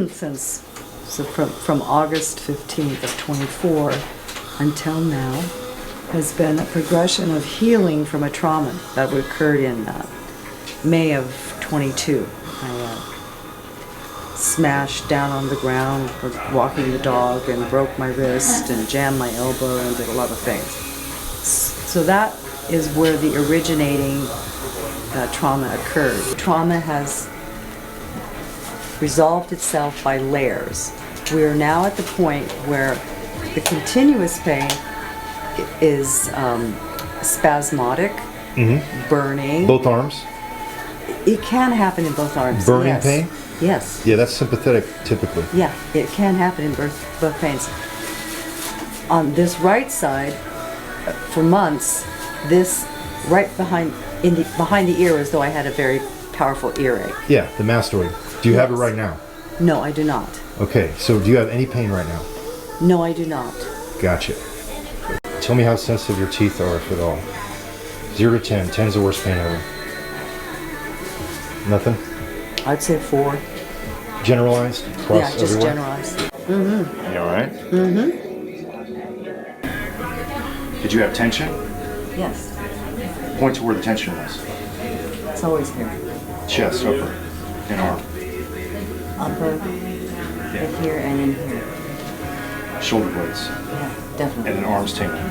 since from August 15th of 24 until now has been a progression of healing from a trauma that occurred in May of 22. I smashed down on the ground walking the dog and broke my wrist and jammed my elbow and did a lot of things. So that is where the originating trauma occurred. Trauma has resolved itself by layers. We are now at the point where the continuous pain is spasmodic, burning. Both arms? It can happen in both arms. Burning yes. pain? Yes. Yeah, that's sympathetic typically. Yeah, it can happen in both pains. On this right side, for months, this right behind the ear as though I had a very powerful earache. Yeah, the mastoid. Do you have it right now? No, I do not. Okay, so do you have any pain right now? No, I do not. Gotcha. Tell me how sensitive your teeth are, if at all. 0 to 10. 10's the worst pain ever. Nothing? I'd say 4. Generalized? Across Yeah, just everywhere? generalized. You alright? Did you have tension? Yes, Point to where the tension was. it's always here. Chest, upper, and arm. Upper, in here, and in here. Shoulder blades. Yeah, definitely. And then arms tingling.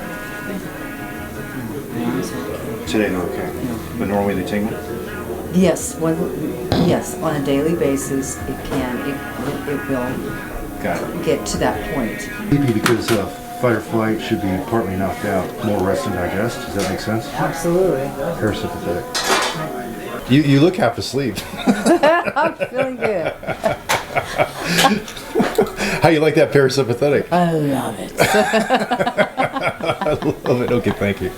My arms are okay. Today they're okay. But normally they tingle? Yes, yes, on a daily basis, it will Got it. get to that point. Maybe because fight or flight should be partly knocked out, more rest and digest. Does that make sense? Absolutely. Parasympathetic. You look half asleep. I'm feeling good. How you like that parasympathetic? I love it. I love it. Okay, thank you.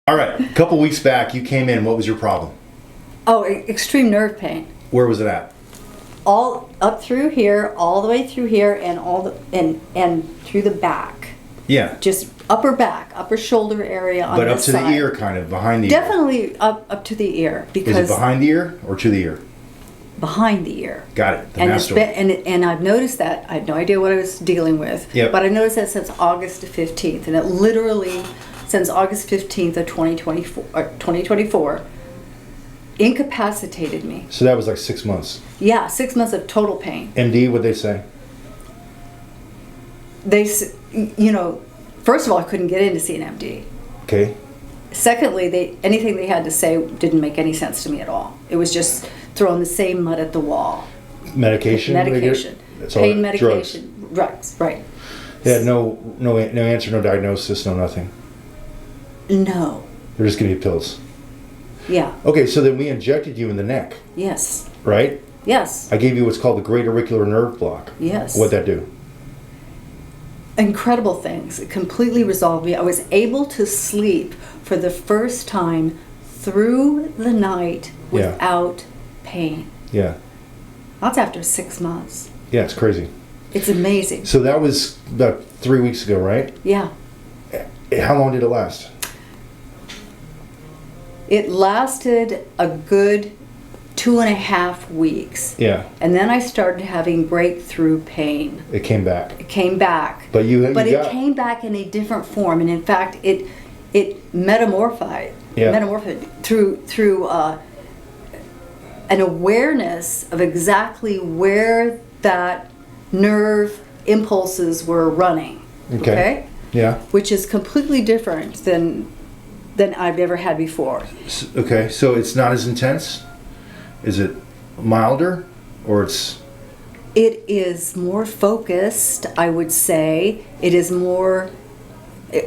All right, a couple weeks back, you came in. What was your problem? Oh, extreme nerve pain. Where was it at? All up through here, all the way through here, and and through the back. Yeah. Just upper back, upper shoulder area on But up this to side. the ear, kind of behind the ear. Definitely up to the ear, because Is it behind the ear or to the ear? behind the ear. Got it. The And mastoid. and I've noticed that. I had no idea what I was dealing with. Yep. But I noticed that since August 15th, and it literally since August 15th of 2024 incapacitated me. So that was like 6 months. Yeah, 6 months of total pain. MD, what'd they say? First of all, I couldn't get in to see an MD. Okay. Secondly, anything they had to say didn't make any sense to me at all. It was just throwing the same mud at the wall. Medication? Medication. That's all Pain that- medication. Drugs, right. They had no answer, no diagnosis, no nothing. No. They're just giving you pills. Yeah. Okay, so then we injected you in the neck, Yes. right? Yes. I gave you what's called the great auricular nerve block. Yes. What'd that do? Incredible things. It completely resolved me. I was able to sleep for the first time through the night Yeah. without pain. Yeah. That's after 6 months. Yeah, it's crazy. It's amazing. So that was about 3 weeks ago, right? Yeah. How long did it last? It lasted a good 2.5 weeks. Yeah. And then I started having breakthrough pain. It came back. It came back. But it came back in a different form, and in fact, it metamorphosed through an awareness of exactly where that nerve impulses were running. Okay. Yeah. Which is completely different than I've ever had before. Okay, so it's not as intense? Is it milder, or it's... It is more focused, I would say. It is more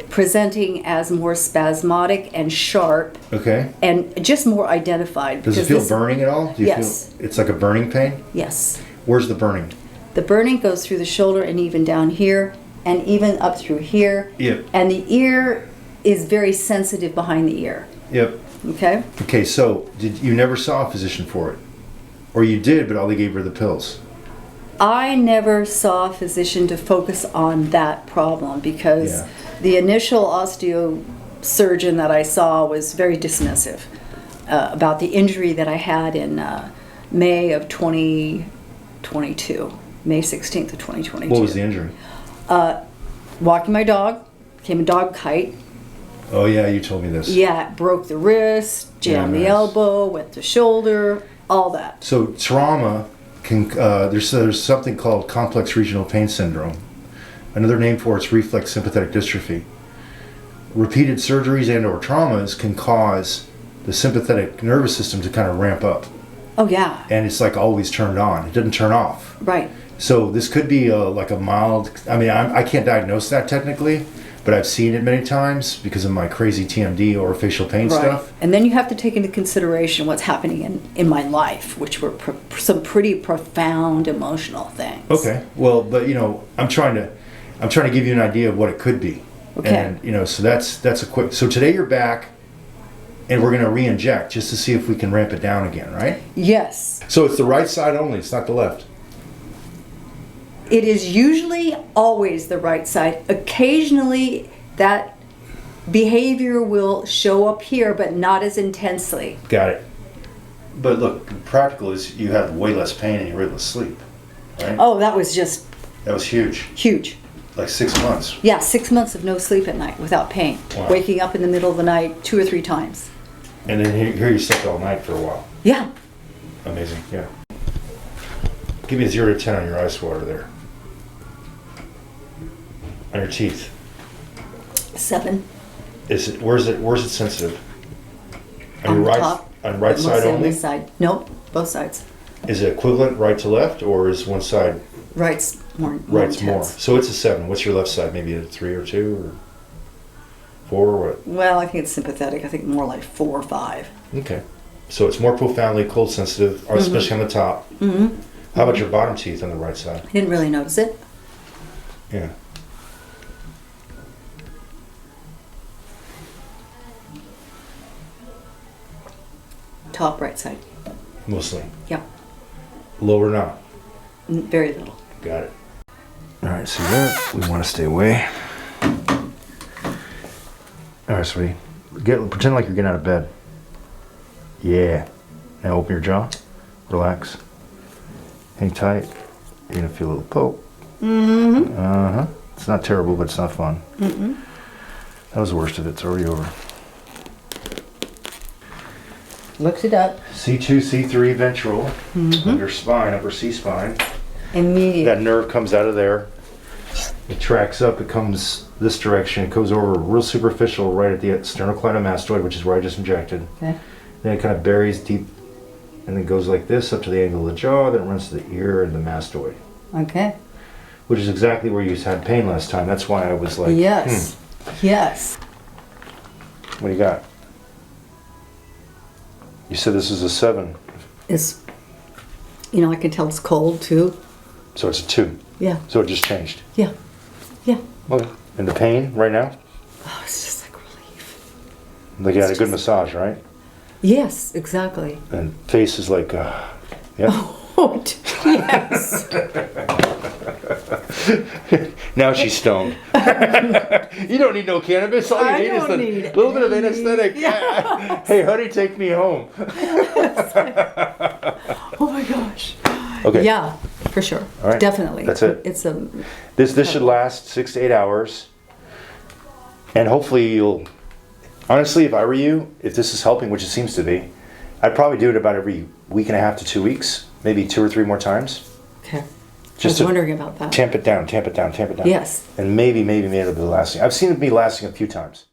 presenting as more spasmodic and sharp. Okay. And just more identified. Does it feel burning at all? Do you Yes. feel it's like a burning pain? Yes. Where's the burning? The burning goes through the shoulder and even down here and even up through here. Yep. And the ear is very sensitive behind the ear. Yep. Okay? Okay, so you never saw a physician for it? Or you did, but all they gave were the pills? I never saw a physician to focus on that problem because the initial osteosurgeon that I saw was very dismissive about the injury that I had in May of 22. 22. May 16th of 2022. What was the injury? Walking my dog, became a dog kite. Oh yeah, you told me this. Yeah, broke the wrist, jammed the nice. elbow, went the shoulder, all that. So trauma can there's something called complex regional pain syndrome. Another name for it's reflex sympathetic dystrophy. Repeated surgeries and/or traumas can cause the sympathetic nervous system to kind of ramp up, Oh yeah, and it's like always turned on. It doesn't turn off. right. So this could be like a mild. I mean, I can't diagnose that technically, but I've seen it many times because of my crazy TMD or facial pain Right. stuff. And then you have to take into consideration what's happening in my life, which were some pretty profound emotional things. Okay. Well, but I'm trying to give you an idea of what it could be. Okay. And so that's a quick. So today you're back, and we're going to re-inject just to see if we can ramp it down again, right? Yes. So it's the right side only. It's not the left. It is usually always the right side. Occasionally that behavior will show up here, but not as intensely. Got it. But look, practical is you have way less pain and you're able to sleep, right? Oh, that was just That was huge. huge. Like 6 months. Yeah, 6 months of no sleep at night without pain. Wow. Waking up in the middle of the night 2 or 3 times. And then here you slept all night for a while. Yeah. Amazing, yeah. Give me a 0 to 10 on your ice water there. On your teeth. 7. Where's it sensitive? On your the right top. on right but side mostly on only? this side. Nope, both sides. Is it equivalent right to left, or is one side Right's more right's more? intense. So it's a 7. What's your left side? Maybe a 3 or 2 or 4 or what? Well, I think it's sympathetic. I think more like 4 or 5. Okay. So it's more profoundly cold sensitive, or especially on the top. Mm-hmm. How about your bottom teeth on the right side? I didn't really notice it. Yeah. Top right side. Mostly. Yeah. Lower not. Very little. Got it. All right, see that? We want to stay away. All right, sweetie. Pretend like you're getting out of bed. Yeah. Now open your jaw. Relax. Hang tight. You're going to feel a little poke. Mm-hmm. Uh-huh. It's not terrible, but it's not fun. Mm-mm. That was the worst of it. It's already over. Looked it up. C2, C3 ventral. Mm-hmm. Under spine, upper C-spine. Immediate. That nerve comes out of there. It tracks up. It comes this direction. It goes over real superficial right at the sternocleidomastoid, which is where I just injected. Okay. Then it kind of buries deep and then goes like this up to the angle of the jaw. Then it runs to the ear and the mastoid, Okay. which is exactly where you had pain last time. That's why I was like, Yes. Yes. What do you got? You said this is a 7. It's, I can tell it's cold too. So it's a 2. Yeah. So it just changed. Yeah. Yeah. Okay. And the pain right now? Oh, it's just like relief. Like you had a It's good just- massage, right? Yes, exactly. And face is like, yeah. Oh, yes. Now she's stoned. You don't need no cannabis. All you I need is don't a need little bit of any- anesthetic. Yeah. Hey, honey, take me home. Oh my gosh. Okay. Yeah, for sure. All right. Definitely. That's it. It's a. This should last 6 to 8 hours, and hopefully you'll. Honestly, if I were you, if this is helping, which it seems to be, I'd probably do it about every week and a half to 2 weeks, maybe 2 or 3 more times. Okay. I Just was to wondering about that. tamp it down, tamp it down, tamp it down. Yes. And maybe it'll be lasting. I've seen it be lasting a few times.